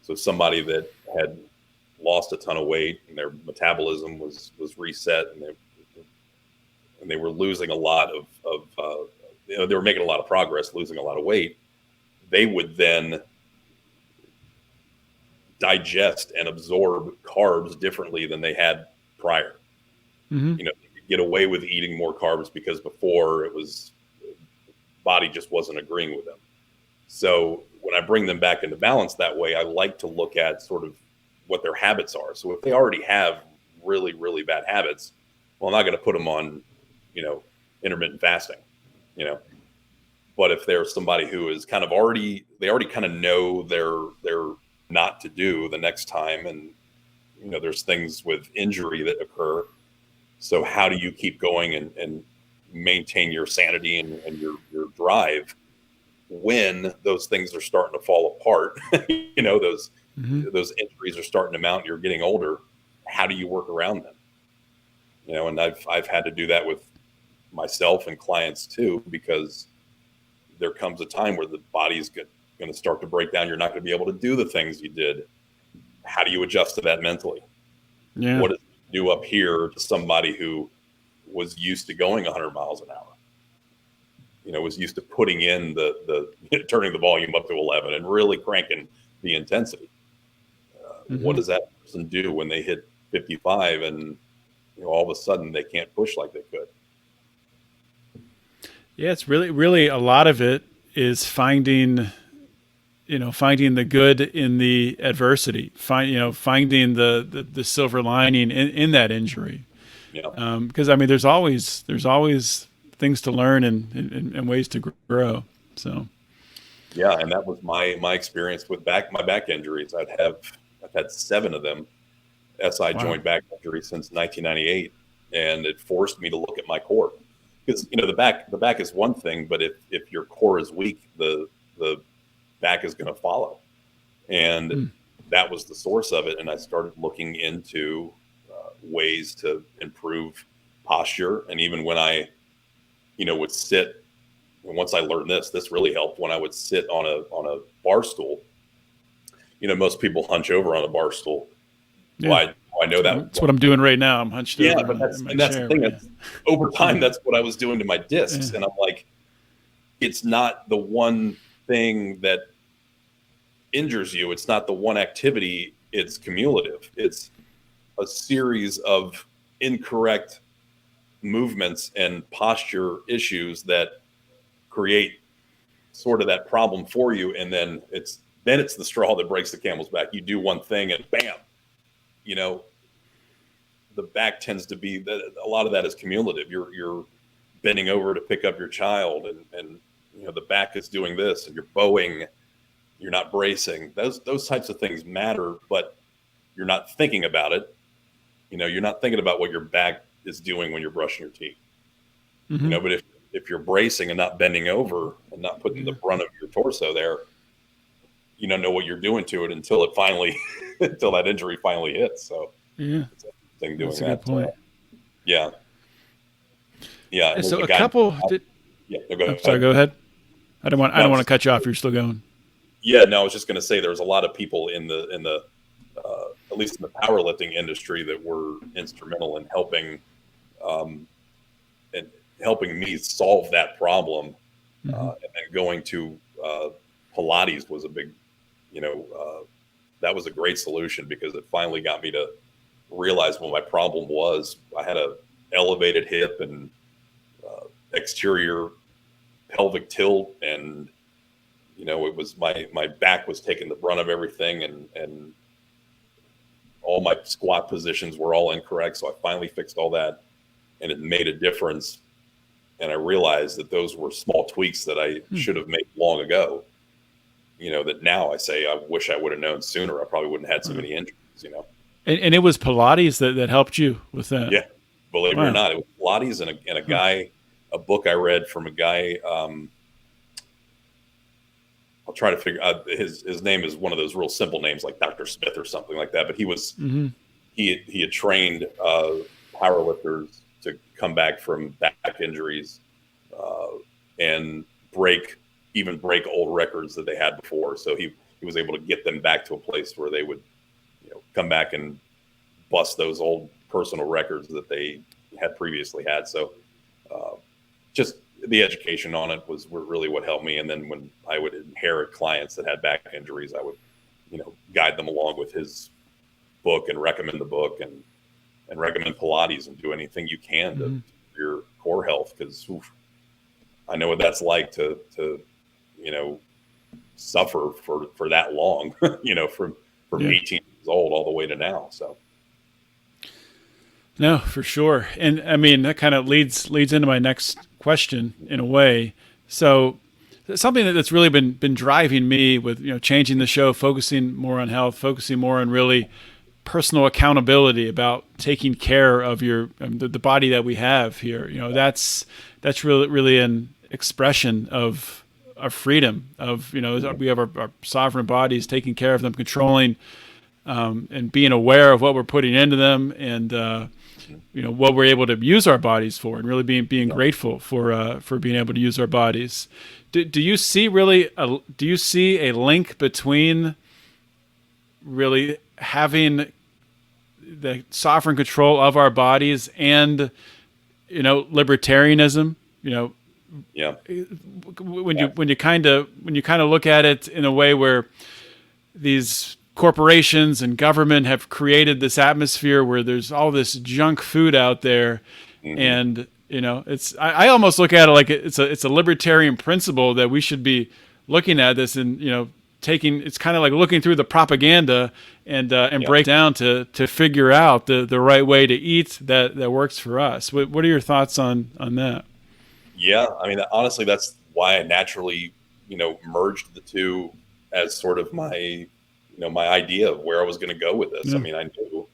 So somebody that had lost a ton of weight and their metabolism was reset, and they were losing a lot of they were making a lot of progress, losing a lot of weight, they would then digest and absorb carbs differently than they had prior. They could get away with eating more carbs because before body just wasn't agreeing with them. So when I bring them back into balance that way, I like to look at sort of what their habits are. So if they already have really, really bad habits, well, I'm not going to put them on, intermittent fasting, but if there's somebody who is kind of they already kind of know they're not to do the next time. And, there's things with injury that occur. So how do you keep going and maintain your sanity and your drive when those things are starting to fall apart? Those injuries are starting to mount. You're getting older. How do you work around them? And I've had to do that with myself and clients too, because there comes a time where the body's going to start to break down. You're not going to be able to do the things you did. How do you adjust to that mentally? Yeah. What does it do up here to somebody who was used to going 100 miles an hour? Was used to putting in the turning the volume up to 11 and really cranking the intensity. What does that person do when they hit 55 and all of a sudden they can't push like they could? Yeah, it's really a lot of it is finding the good in the adversity, finding the silver lining in that injury. Yeah. Because I mean, there's always things to learn and ways to grow. So. Yeah, and that was my experience with my back injuries. I'd have I've had 7 of them, SI joint back injury since 1998, and it forced me to look at my core because the back is one thing, but if your core is weak, the back is going to follow, and that was the source of it. And I started looking into ways to improve posture, and even when I would sit, and once I learned this really helped. When I would sit on a bar stool, most people hunch over on a bar stool. Yeah. Well, I know that. That's what I'm doing right now. I'm hunched over. Yeah, but that's the thing. Over time, that's what I was doing to my discs. And I'm like, it's not the one thing that injures you. It's not the one activity. It's cumulative. It's a series of incorrect movements and posture issues that create sort of that problem for you. And then it's the straw that breaks the camel's back. You do one thing and bam, the back tends to be that a lot of that is cumulative. You're bending over to pick up your child and the back is doing this and you're bowing, you're not bracing. Those types of things matter, but you're not thinking about it. You're not thinking about what your back is doing when you're brushing your teeth. But if you're bracing and not bending over and not putting the brunt of your torso there, you don't know what you're doing to it until that injury finally hits. So it's interesting doing that's a good point. Yeah. And so go ahead. Go ahead. I don't want to cut you off. You're still going. Yeah, no, I was just going to say there's a lot of people in the at least in the powerlifting industry that were instrumental in helping me solve that problem. And then going to Pilates was a big, that was a great solution because it finally got me to realize what my problem was. I had a elevated hip and exterior pelvic tilt, and it was my back was taking the brunt of everything, and all my squat positions were all incorrect. So I finally fixed all that, and it made a difference. And I realized that those were small tweaks that I should have made long ago. That now I say I wish I would have known sooner. I probably wouldn't have had so many injuries. And it was Pilates that helped you with that. Yeah, believe it or not, it was Pilates and a guy, a book I read from a guy. I'll try to figure out his name is one of those real simple names like Dr. Smith or something like that. But he was he had trained powerlifters to come back from back injuries and break old records that they had before. So he was able to get them back to a place where they would come back and bust those old personal records that they had previously had. So just the education on it was really what helped me. And then when I would inherit clients that had back injuries, I would, guide them along with his book and recommend the book and recommend Pilates and do anything you can to your core health. Cause I know what that's like to suffer for that long, from 18 years old all the way to now. So. No, for sure. And I mean, that kind of leads into my next question in a way. So something that's really been driving me with, changing the show, focusing more on health, focusing more on really personal accountability about taking care of the body that we have here. That's really an expression of our freedom of, we have our sovereign bodies, taking care of them, controlling, and being aware of what we're putting into them and, what we're able to use our bodies for, and really being grateful for being able to use our bodies. Do you see a link between really having the sovereign control of our bodies and, libertarianism? When you kind of look at it in a way where these corporations and government have created this atmosphere where there's all this junk food out there, and I almost look at it like it's a libertarian principle that we should be looking at this and it's kind of like looking through the propaganda and break down to figure out the right way to eat that works for us. What are your thoughts on that? Yeah, I mean, honestly, that's why I naturally merged the two as sort of my my idea of where I was going to go with this. I mean, I knew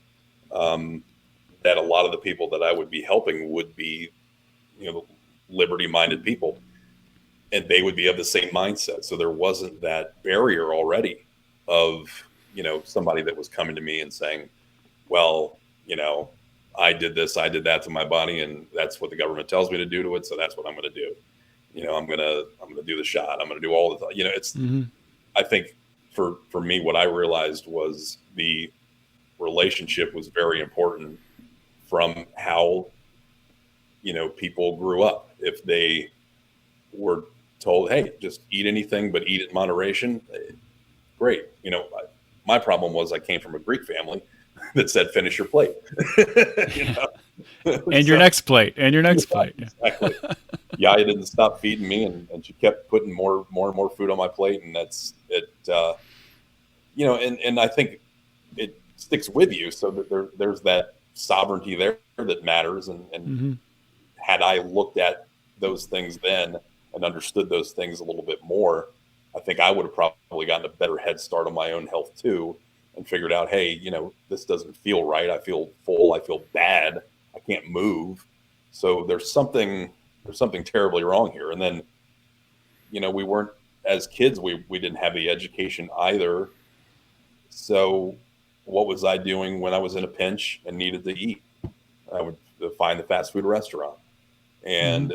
that a lot of the people that I would be helping would be, liberty-minded people, and they would be of the same mindset. So there wasn't that barrier already of, somebody that was coming to me and saying, well, I did this, I did that to my body, and that's what the government tells me to do to it. So that's what I'm going to do. I'm going to do the shot. I'm going to do all the, it's, I think for me, what I realized was the relationship was very important from how, people grew up. If they were told, hey, just eat anything, but eat it in moderation, great. My problem was I came from a Greek family that said, finish your plate. And your next plate, and your next plate. Exactly. Yaya didn't stop feeding me, and she kept putting more and more food on my plate. And that's it, and I think it sticks with you. So that there's that sovereignty there that matters. And had I looked at those things then and understood those things a little bit more, I think I would have probably gotten a better head start on my own health too, and figured out, hey, this doesn't feel right. I feel full. I feel bad. I can't move. So there's something terribly wrong here. And then, we weren't, as kids, we didn't have the education either. So what was I doing when I was in a pinch and needed to eat? I would find the fast food restaurant, and,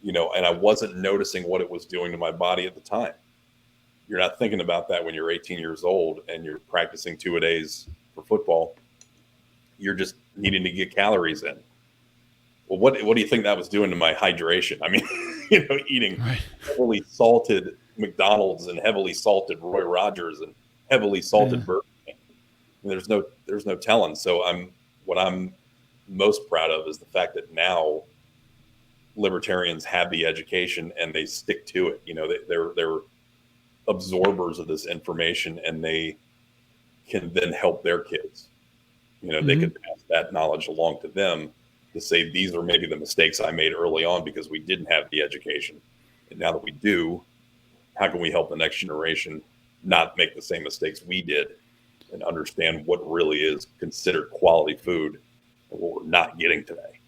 and I wasn't noticing what it was doing to my body at the time. You're not thinking about that when you're 18 years old and you're practicing 2-a-days for football. You're just needing to get calories in. Well, what do you think that was doing to my hydration? I mean, eating heavily salted McDonald's and heavily salted Roy Rogers and heavily salted Burger King. There's no telling. So what I'm most proud of is the fact that now libertarians have the education and they stick to it. They're absorbers of this information, and they can then help their kids. They can pass that knowledge along to them to say, these are maybe the mistakes I made early on because we didn't have the education. And now that we do, how can we help the next generation not make the same mistakes we did and understand what really is considered quality food and what we're not getting today,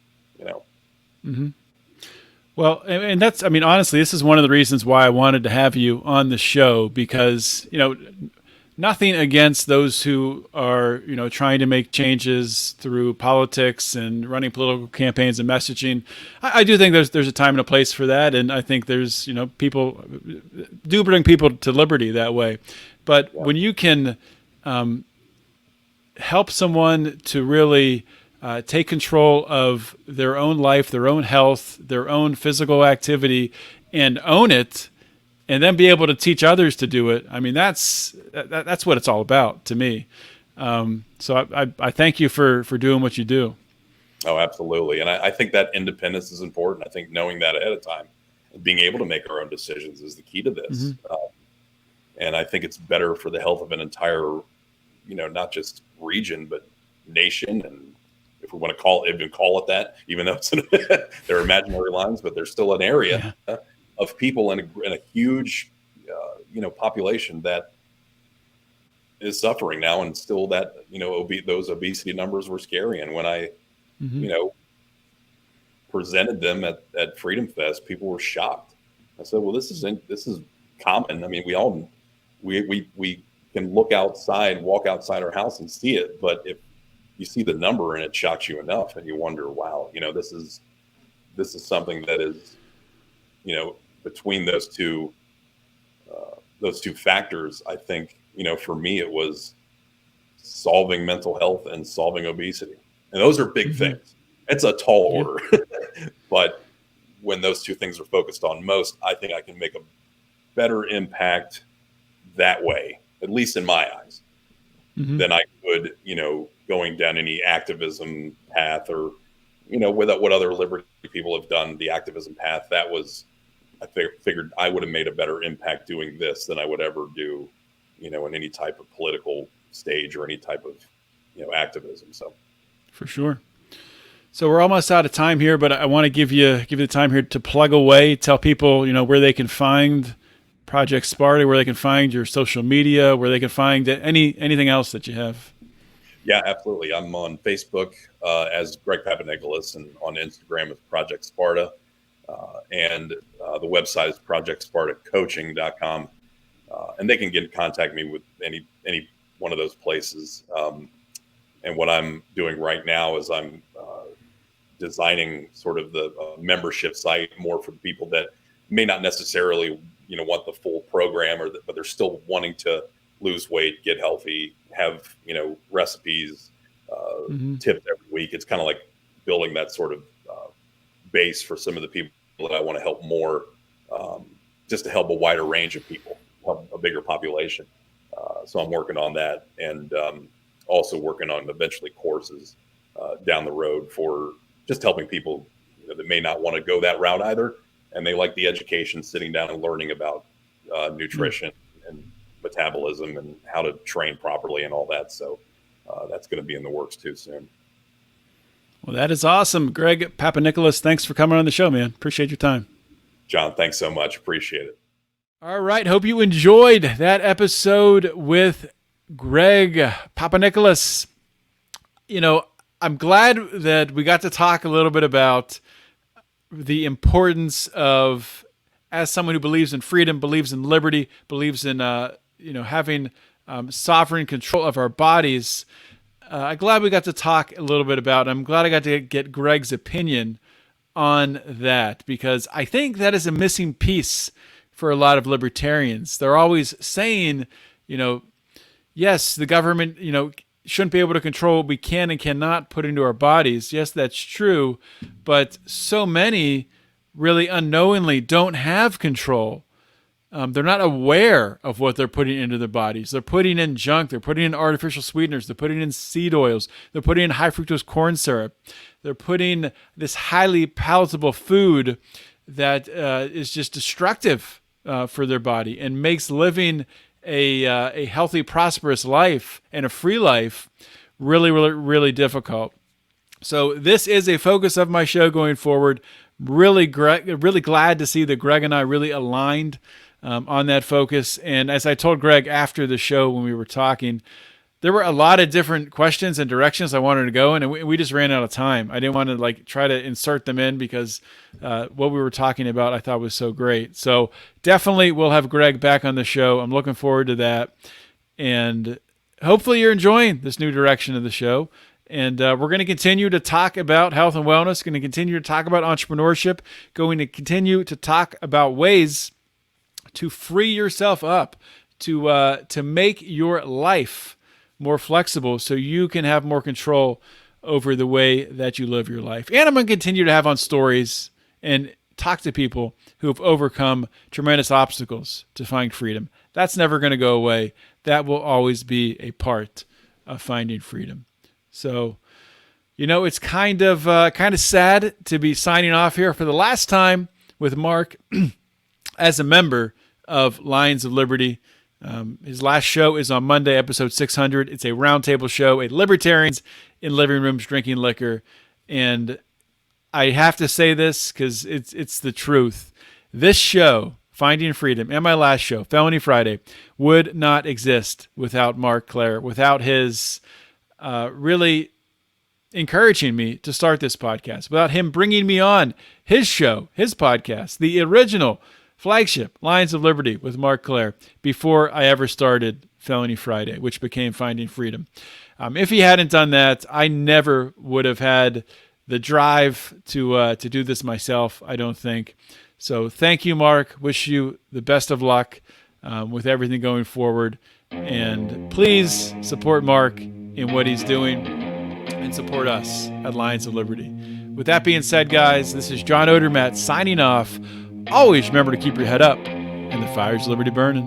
Well, and that's, honestly, this is one of the reasons why I wanted to have you on the show, because, nothing against those who are, trying to make changes through politics and running political campaigns and messaging. I do think there's a time and a place for that. And I think there's, people do bring people to liberty that way. But when you can help someone to really take control of their own life, their own health, their own physical activity, and own it, and then be able to teach others to do it. That's what it's all about to me. So I thank you for doing what you do. Oh, absolutely. And I think that independence is important. I think knowing that ahead of time and being able to make our own decisions is the key to this. And I think it's better for the health of an entire, not just region, but nation. And if we want to call it that, even though they're imaginary lines, but there's still an area of people in a huge, population that is suffering now, and still that, those obesity numbers were scary. And when I, presented them at Freedom Fest, people were shocked. I said, well, this is common. I mean, we can walk outside our house and see it, but if you see the number and it shocks you enough, and you wonder, wow, this is something that is, between those two factors. I think, for me, it was solving mental health and solving obesity, and those are big things. It's a tall order, but when those two things are focused on most, I think I can make a better impact that way, at least in my eyes, than I could, going down any activism path, or, what other liberty people have done, the activism path. That was, I figured I would have made a better impact doing this than I would ever do, in any type of political stage or any type of, activism. So, for sure. So we're almost out of time here, but I want to give you the time here to plug away, tell people, where they can find Project Sparta, where they can find your social media, where they can find anything else that you have. Yeah, absolutely. I'm on Facebook as Greg Papanicolas, and on Instagram as Project Sparta. And the website is projectspartacoaching.com. And they can get in contact me with any one of those places. And what I'm doing right now is I'm designing sort of the membership site more for the people that may not necessarily, want the full program, but they're still wanting to lose weight, get healthy, have, recipes, tips every week. It's kind of like building that sort of base for some of the people that I want to help more, just to help a wider range of people, help a bigger population. So I'm working on that, and also working on eventually courses down the road for just helping people that may not want to go that route either, and they like the education, sitting down and learning about nutrition and metabolism and how to train properly and all that. So that's going to be in the works too soon. Well, that is awesome. Greg Papanicolas, thanks for coming on the show, man. Appreciate your time. John, thanks so much. Appreciate it. All right. Hope you enjoyed that episode with Greg Papanicolas. I'm glad that we got to talk a little bit about the importance of, as someone who believes in freedom, believes in liberty, believes in, having sovereign control of our bodies. I'm glad we got to talk a little bit about it. I'm glad I got to get Greg's opinion on that, because I think that is a missing piece for a lot of libertarians. They're always saying, yes, the government, shouldn't be able to control what we can and cannot put into our bodies. Yes, that's true. But so many really unknowingly don't have control. They're not aware of what they're putting into their bodies. They're putting in junk. They're putting in artificial sweeteners. They're putting in seed oils. They're putting in high fructose corn syrup. They're putting this highly palatable food that is just destructive for their body and makes living a healthy, prosperous life and a free life really, really, really difficult. So this is a focus of my show going forward. Really glad to see that Greg and I really aligned on that focus. And as I told Greg after the show when we were talking, there were a lot of different questions and directions I wanted to go in, and we just ran out of time. I didn't want to try to insert them in because what we were talking about I thought was so great. So definitely we'll have Greg back on the show. I'm looking forward to that. And hopefully you're enjoying this new direction of the show. And we're going to continue to talk about health and wellness, going to continue to talk about entrepreneurship, going to continue to talk about ways to free yourself up, to make your life more flexible so you can have more control over the way that you live your life. And I'm going to continue to have on stories and talk to people who have overcome tremendous obstacles to find freedom. That's never going to go away. That will always be a part of finding freedom. So, it's kind of sad to be signing off here for the last time with Mark as a member of Lions of Liberty. His last show is on Monday, episode 600. It's a roundtable show, a libertarians in living rooms drinking liquor. And I have to say this because it's the truth. This show, Finding Freedom, and my last show, Felony Friday, would not exist without Mark Clare, without his really encouraging me to start this podcast, without him bringing me on his show, his podcast, the original flagship, Lions of Liberty with Mark Clare, before I ever started Felony Friday, which became Finding Freedom. If he hadn't done that, I never would have had the drive to do this myself, I don't think. So thank you, Mark. Wish you the best of luck with everything going forward. And please support Mark in what he's doing and support us at Lions of Liberty. With that being said, guys, this is John Odermatt signing off. Always remember to keep your head up and the fires of liberty burning.